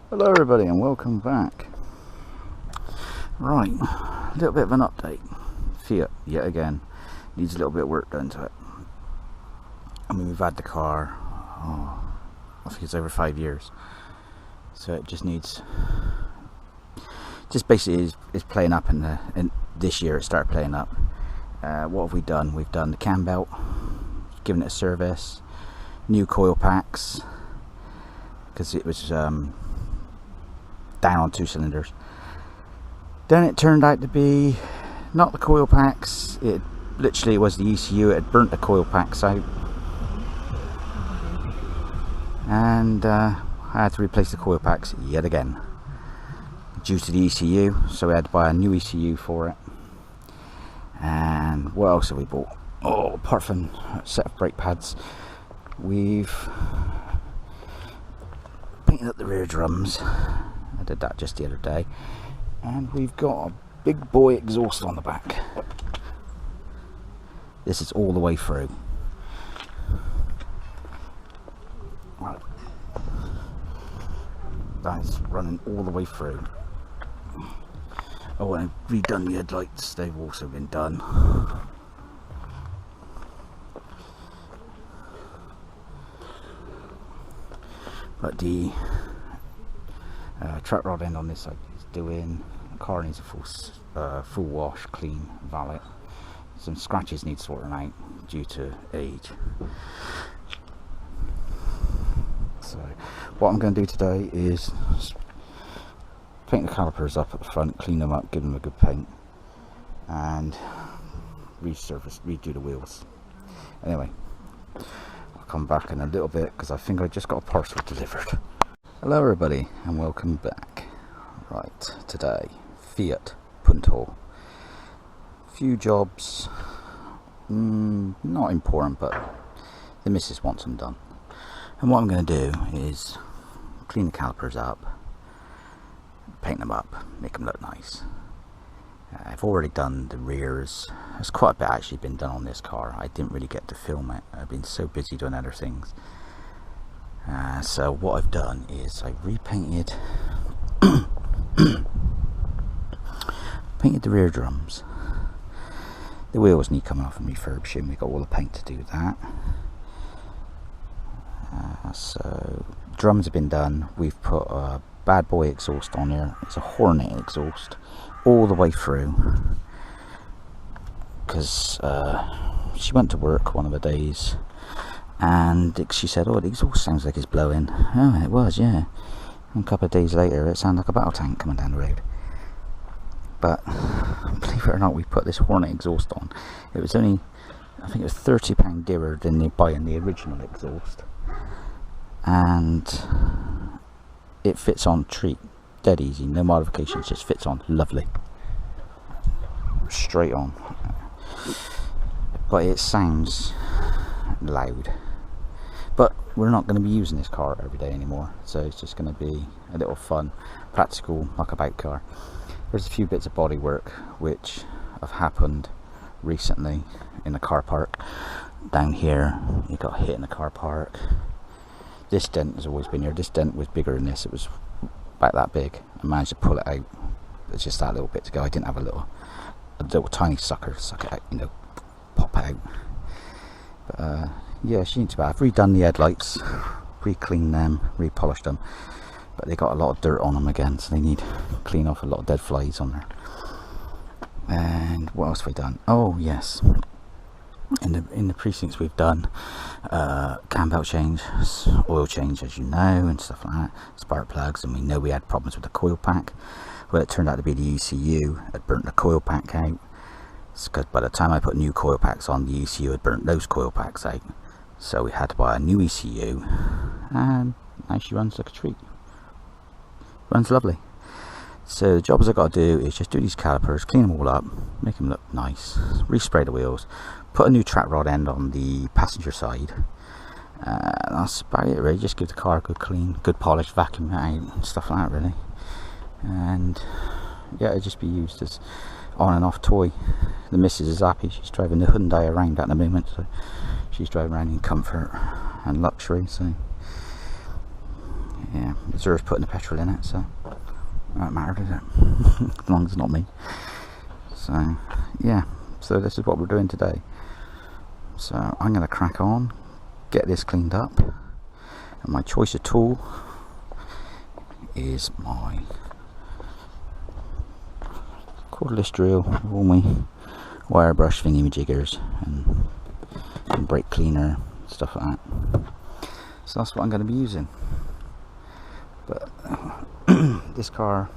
Hello everybody and welcome back. Right, a little bit of an update. Fiat, yet again, needs a little bit of work done to it. I mean, we've had the car, I think it's over 5 years. So it just needs, basically is playing up in this year it started playing up. What have we done? We've done the cam belt, given it a service, new coil packs, because it was down on 2 cylinders. Then it turned out to be not the coil packs, it literally was the ECU. It had burnt the coil packs out, and I had to replace the coil packs yet again due to the ECU, so we had to buy a new ECU for it. And what else have we bought? Oh, apart from a set of brake pads, we've painted up the rear drums. I did that just the other day, and we've got a big boy exhaust on the back. This is all the way through. Right. That is running all the way through. Oh, and I've redone the headlights, they've also been done. But the track rod end on this side is doing. The car needs a full wash, clean, valet. Some scratches need sorting out due to age. So what I'm going to do today is paint the calipers up at the front, clean them up, give them a good paint, and redo the wheels. Anyway, I'll come back in a little bit because I think I just got a parcel delivered. Hello everybody and welcome back. Right, today, Fiat Punto. Few jobs, not important, but the missus wants them done. And what I'm going to do is clean the calipers up, paint them up, make them look nice. I've already done the rears. There's quite a bit actually been done on this car. I didn't really get to film it. I've been so busy doing other things. So what I've done is I repainted painted the rear drums. The wheels need coming off and refurbishing. We got all the paint to do that. So drums have been done. We've put a bad boy exhaust on here. It's a Hornet exhaust all the way through, because she went to work one of the days and she said, oh, the exhaust sounds like it's blowing. Oh, and it was, yeah. And a couple of days later it sounded like a battle tank coming down the road. But believe it or not, we put this Hornet exhaust on. It was only, I think it was £30 dearer than buying the original exhaust, and it fits on treat dead easy, no modifications, just fits on lovely, straight on. But it sounds loud. But we're not going to be using this car every day anymore, so it's just going to be a little fun, practical muckabout car. There's a few bits of body work which have happened recently in the car park. Down here, it got hit in the car park. This dent has always been here. This dent was bigger than this. It was about that big. I managed to pull it out. It's just that little bit to go. I didn't have a little tiny sucker to suck it out, you know, pop it out. But yeah, she ain't too bad. I've redone the headlights, re-cleaned them, re-polished them, but they got a lot of dirt on them again, so they need to clean off a lot of dead flies on there. And what else have we done? Oh yes, in the precincts we've done cam belt change, oil change, as you know, and stuff like that, spark plugs, and we know we had problems with the coil pack. Well, it turned out to be the ECU had burnt the coil pack out, because by the time I put new coil packs on, the ECU had burnt those coil packs out, so we had to buy a new ECU, and now she runs like a treat. Runs lovely. So the jobs I got to do is just do these calipers, clean them all up, make them look nice, respray the wheels, put a new track rod end on the passenger side, and that's about it really. Just give the car a good clean, good polish, vacuum it out and stuff like that really. And yeah, it'll just be used as on and off toy. The missus is happy. She's driving the Hyundai around at the moment, so she's driving around in comfort and luxury, so yeah, Missouri's putting the petrol in it, so it don't matter, does it? As long as it's not me. So yeah, so this is what we're doing today. So I'm going to crack on, get this cleaned up, and my choice of tool is my cordless drill, all my wire brush thingy jiggers and brake cleaner, stuff like that. So that's what I'm going to be using. But this car,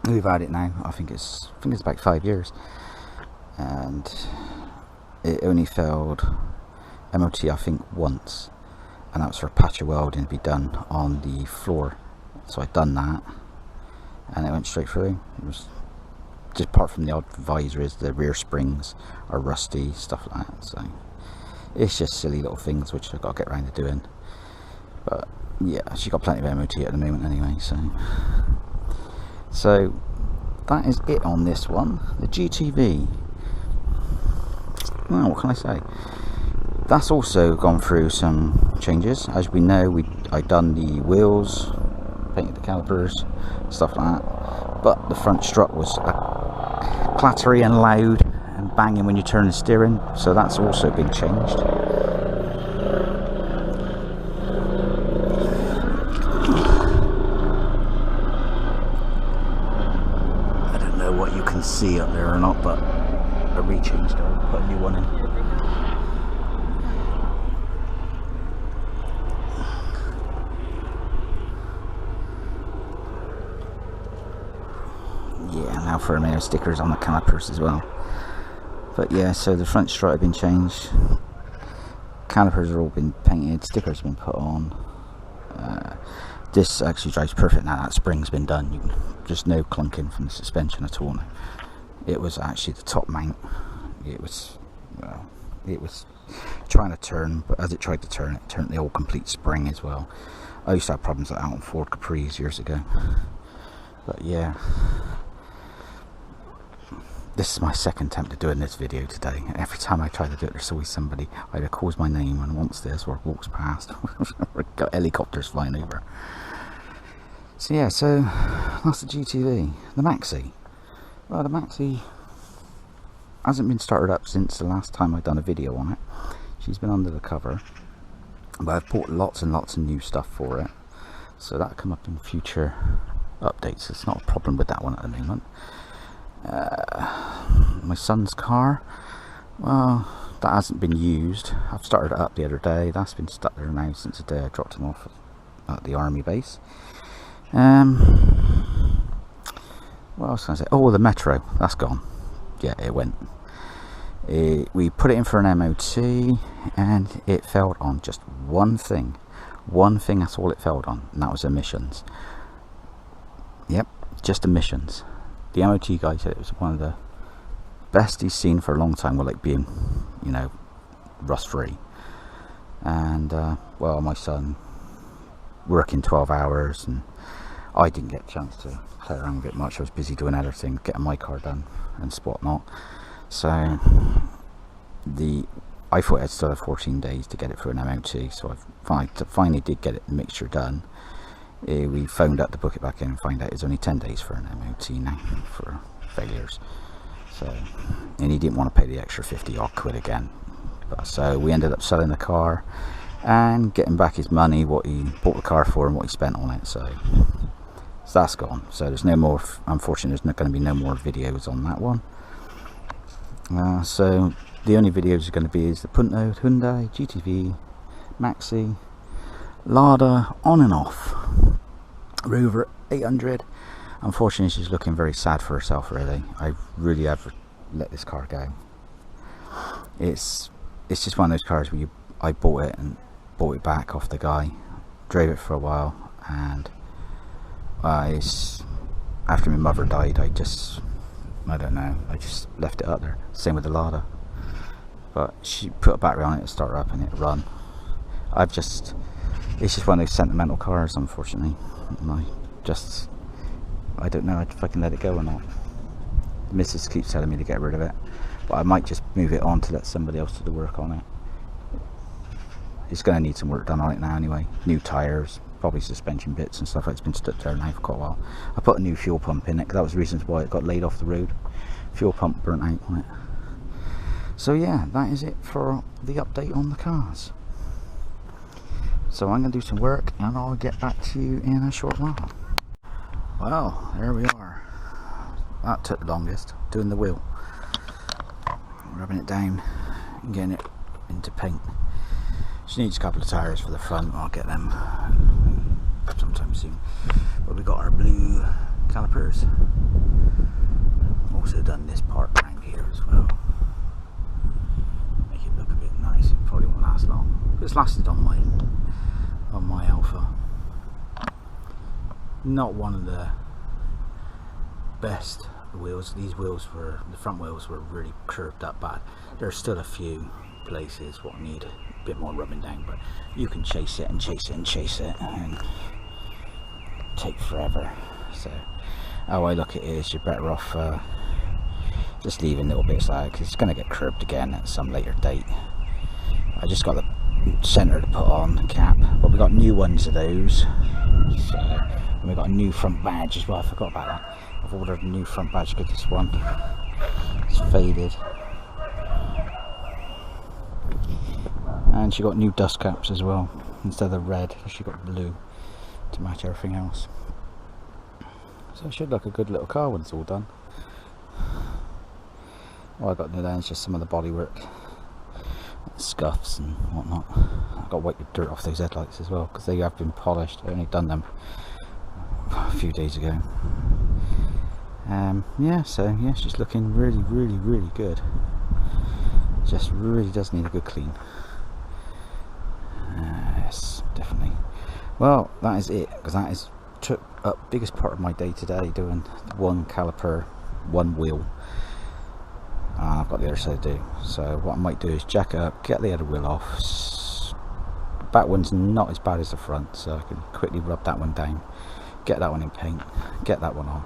we've had it now, I think it's about 5 years, and it only failed MOT I think once, and that was for a patch of welding to be done on the floor. So I'd done that and it went straight through. It was just, apart from the odd visors, the rear springs are rusty, stuff like that. So it's just silly little things which I've got to get around to doing. But yeah, she's got plenty of MOT at the moment anyway. So that is it on this one, the GTV. Well, what can I say? That's also gone through some changes. As we know, I'd done the wheels, painted the calipers, stuff like that. But the front strut was clattery and loud and banging when you turn the steering, so that's also been changed. I don't know what you can see up there or not, but I rechanged it. I'll put a new one in. Yeah, now for a minute, stickers on the calipers as well. But yeah, so the front strut have been changed, calipers are all been painted, stickers have been put on. This actually drives perfect now. That spring's been done. Just no clunking from the suspension at all now. It was actually the top mount. It was, well, it was trying to turn, but as it tried to turn, it turned the whole complete spring as well. I used to have problems like that on Ford Capris years ago. But yeah, this is my second attempt at doing this video today. Every time I try to do it, there's always somebody either calls my name and wants this, or walks past, or got helicopters flying over. So yeah, so that's the GTV. The Maxi. Well, the Maxi hasn't been started up since the last time I've done a video on it. She's been under the cover, but I've bought lots and lots of new stuff for it, so that'll come up in future updates. It's not a problem with that one at the moment. My son's car, well, that hasn't been used. I've started it up the other day. That's been stuck there now since the day I dropped him off at the army base. What else can I say? Oh, the Metro, that's gone. Yeah, it went. We put it in for an MOT and it failed on just one thing. One thing, that's all it failed on, and that was emissions. Yep, just emissions. The MOT guy said it was one of the best he's seen for a long time, with like being, you know, rust free. And well, my son working 12 hours, and I didn't get a chance to play around with it much. I was busy doing other things, getting my car done and whatnot. So I thought I'd still have 14 days to get it for an MOT, so I finally did get it, the mixture done. We phoned up to book it back in and find out it's only 10 days for an MOT now for failures. So, and he didn't want to pay the extra 50 odd quid again. So we ended up selling the car and getting back his money, what he bought the car for and what he spent on it. So that's gone. So there's no more, unfortunately there's not going to be no more videos on that one. So the only videos are going to be is the Punto, Hyundai, GTV, Maxi, Lada, on and off, Rover 800. Unfortunately, she's looking very sad for herself, really. I really have let this car go. It's just one of those cars where I bought it and bought it back off the guy, drove it for a while, and after my mother died, I don't know, I just left it up there. Same with the Lada. But she put a battery on it to start up and it run. It's just one of those sentimental cars, unfortunately. And I don't know if I can let it go or not. The missus keeps telling me to get rid of it, but I might just move it on to let somebody else do the work on it. It's going to need some work done on it now anyway. New tyres, probably suspension bits and stuff. It's been stuck there now for quite a while. I put a new fuel pump in it, because that was the reasons why it got laid off the road. Fuel pump burnt out on it. So yeah, that is it for the update on the cars. So I'm going to do some work and I'll get back to you in a short while. Well, there we are. That took the longest, doing the wheel. Rubbing it down and getting it into paint. She needs a couple of tyres for the front. I'll get them sometime soon. But we got our blue calipers. Also done this part around here as well. Make it look a bit nice. It probably won't last long. But it's lasted on my Alpha. Not one of the best wheels. These wheels were, the front wheels were really curved up bad. There's still a few places what need a bit more rubbing down, but you can chase it and chase it and chase it and take forever. So how I look at it is you're better off just leaving little bits like, because it's going to get curved again at some later date. I just got the centre to put on, the cap, but we got new ones of those. So, and we got a new front badge as well. I forgot about that. I've ordered a new front badge because this one it's faded. And she got new dust caps as well. Instead of red, she got blue to match everything else. So it should look a good little car when it's all done. All I got to do then is just some of the bodywork, scuffs and whatnot. I got to wipe the dirt off those headlights as well because they have been polished. I only done them a few days ago. Yeah, so yeah, she's looking really good. Just really does need a good clean. Yes, definitely. Well, that is it, because that is took up biggest part of my day today, doing one caliper, one wheel. I've got the other side to do. So what I might do is jack it up, get the other wheel off. Back one's not as bad as the front, so I can quickly rub that one down, get that one in paint, get that one on,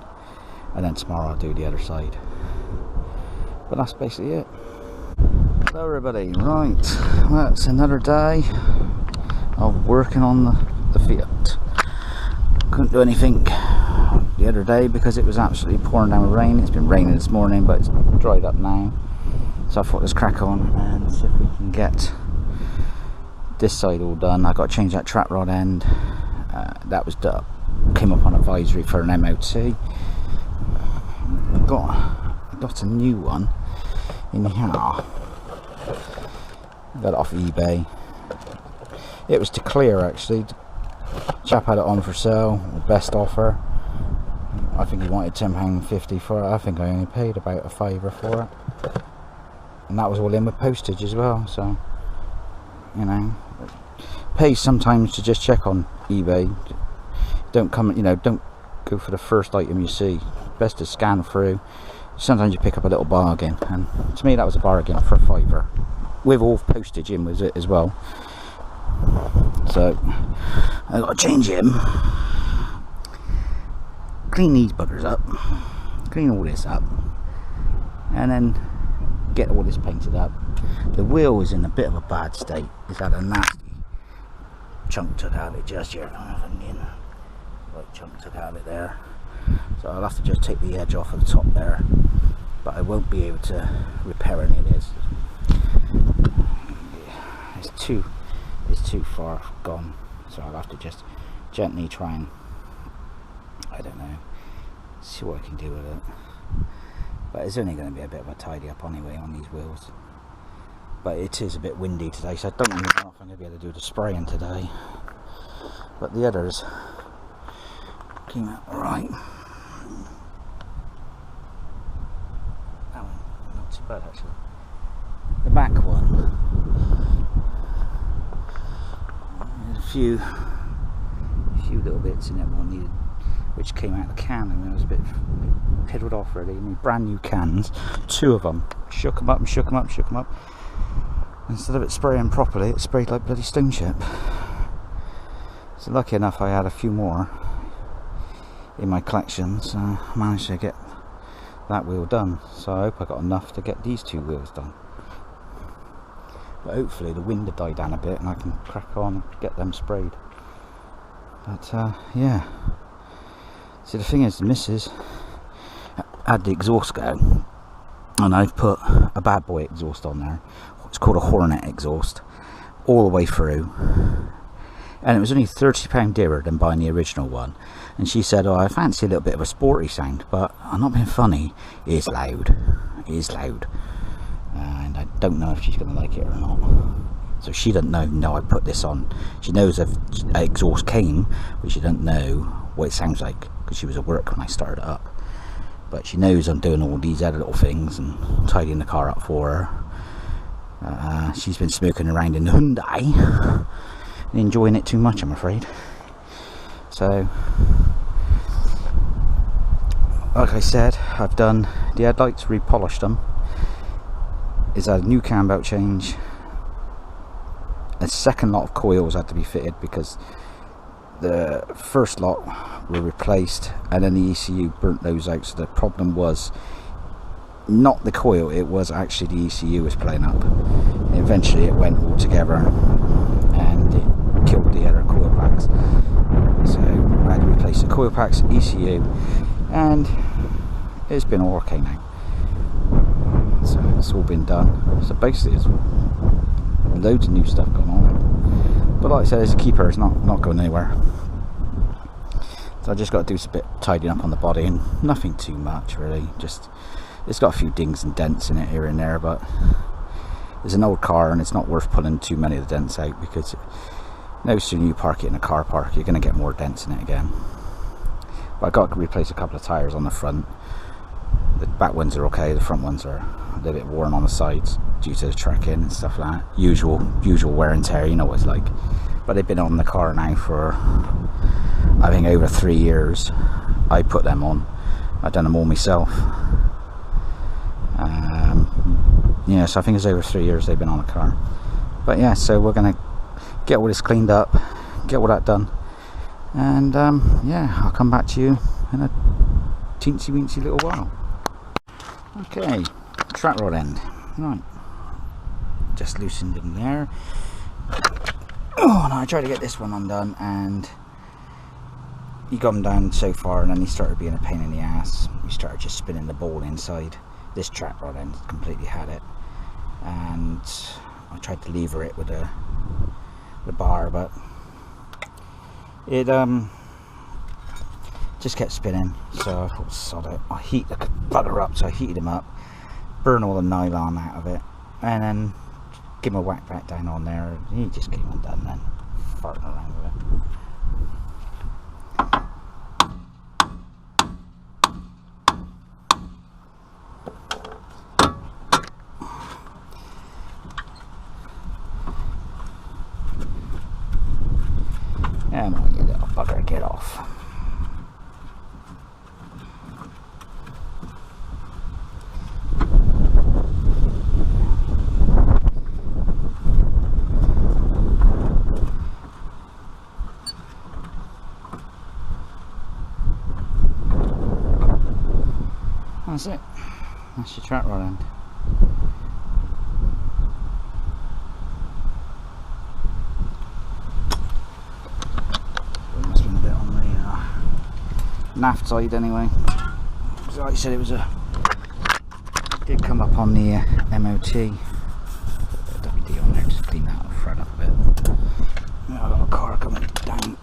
and then tomorrow I'll do the other side. But that's basically it. Hello everybody, right, that's another day of working on the Fiat. Couldn't do anything the other day because it was absolutely pouring down with rain. It's been raining this morning, but it's dried up now. So I thought let's crack on and see if we can get this side all done. I got to change that trap rod end. That was done. Came up on advisory for an MOT. Got a new one in here. Got it off eBay. It was to clear actually. The chap had it on for sale, the best offer. I think he wanted £10.50 for it. I think I only paid about a £5 for it, and that was all in with postage as well. So you know, pay sometimes to just check on eBay. Don't come, you know, don't go for the first item you see. Best to scan through. Sometimes you pick up a little bargain, and to me that was a bargain for a £5 with all postage in with it as well. So I got to change him, clean these buggers up, clean all this up, and then get all this painted up. The wheel is in a bit of a bad state. It's had a nasty chunk took out of it just here. Right chunk took out of it there. So I'll have to just take the edge off of the top there, but I won't be able to repair any of this. It's too far gone, so I'll have to just gently try and, I don't know, see what I can do with it. But it's only going to be a bit of a tidy up anyway on these wheels. But it is a bit windy today, so I don't even know if I'm going to be able to do the spraying today. But the others came out alright. That one, not too bad actually. The back one, there's a few little bits in it one needed, which came out of the can, and it was a bit piddled off really. I mean, brand new cans, 2 of them, shook them up. Instead of it spraying properly, it sprayed like bloody stone chip. So lucky enough I had a few more in my collection, so I managed to get that wheel done. So I hope I got enough to get these 2 wheels done. But hopefully the wind will die down a bit and I can crack on and get them sprayed. But yeah, so the thing is, the missus had the exhaust go, and I've put a bad boy exhaust on there. It's called a Hornet exhaust, all the way through, and it was only £30 dearer than buying the original one. And she said, oh, I fancy a little bit of a sporty sound, but I'm not being funny, it's loud, and I don't know if she's going to like it or not. So she doesn't know I put this on. She knows if exhaust came, but she doesn't know what it sounds like, because she was at work when I started it up. But she knows I'm doing all these other little things and tidying the car up for her. She's been smoking around in the Hyundai and enjoying it too much, I'm afraid. So, like I said, I've done the headlights, repolished them. Is a new cam belt change. A second lot of coils had to be fitted because the first lot were replaced, and then the ECU burnt those out. So the problem was not the coil, it was actually the ECU was playing up. Eventually it went all together and it killed the other coil packs. So I had to replace the coil packs, ECU, and it's been all okay now. So it's all been done. So basically it's loads of new stuff going on. But like I said, it's a keeper, it's not going anywhere. So I just got to do a bit tidying up on the body, and nothing too much really. Just, it's got a few dings and dents in it here and there, but it's an old car and it's not worth pulling too many of the dents out, because no sooner you park it in a car park, you're going to get more dents in it again. But I got to replace a couple of tyres on the front. The back ones are okay, the front ones are a little bit worn on the sides due to the trekking and stuff like that. Usual wear and tear, you know what it's like. But they've been on the car now for, I think, over 3 years. I put them on. I've done them all myself. Yeah, so I think it's over 3 years they've been on the car. But yeah, so we're going to get all this cleaned up, get all that done, and yeah, I'll come back to you in a teensy weensy little while. Okay, track rod end, right, just loosened in there. Oh no, I tried to get this one undone and he got them down so far, and then he started being a pain in the ass. We started just spinning the ball inside. This track rod end completely had it, and I tried to lever it with the bar, but it just kept spinning. So I thought, sod it, I'll heat the bugger up. So I heated him up, burn all the nylon out of it, and then give him a whack back down on there. He just came undone then, farting around with it. Come on, you little bugger, get off. That's it. That's your track rod end. Naft side anyway. So like I said, it was did come up on the MOT. Put a WD on there, just clean that up, thread up a bit. Now I've got a car coming down.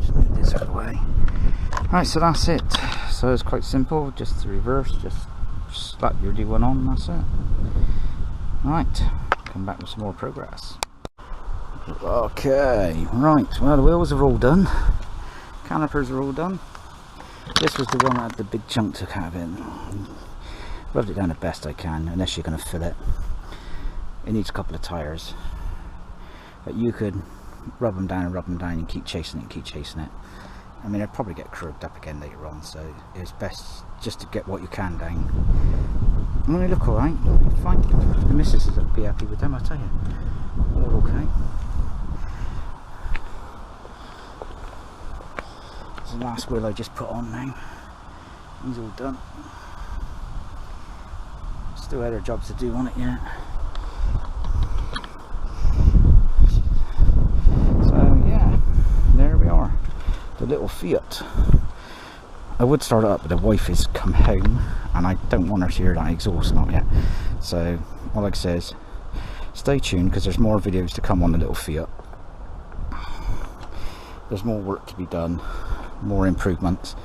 Just move this out of the way. Right, so that's it. So it's quite simple, just the reverse, just slap your D1 on, that's it. Right, come back with some more progress. Okay, right, well the wheels are all done. Calipers are all done. This was the one that had the big chunk took out of it. Rubbed it down the best I can, unless you're going to fill it. It needs a couple of tyres. But you could rub them down and keep chasing it and keep chasing it. I mean, I'd probably get curved up again later on, so it's best just to get what you can down. I mean, they look alright, fine. The missus is be happy with them, I tell you. All okay. The last wheel I just put on now. He's all done. Still other jobs to do on it yet. So yeah, the little Fiat. I would start it up, but the wife has come home and I don't want her to hear that exhaust not yet. So all I can say is stay tuned, because there's more videos to come on the little Fiat. There's more work to be done, more improvements,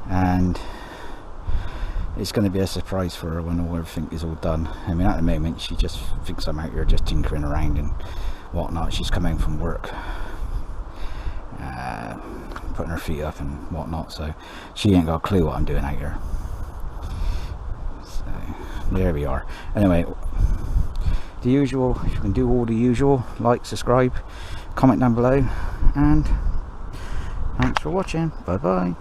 and it's going to be a surprise for her when everything is all done. I mean, at the moment she just thinks I'm out here just tinkering around and whatnot. She's come home from work, putting her feet up and whatnot, so she ain't got a clue what I'm doing out here. So there we are. Anyway, the usual, you can do all the usual, like, subscribe, comment down below, and thanks for watching. Bye bye.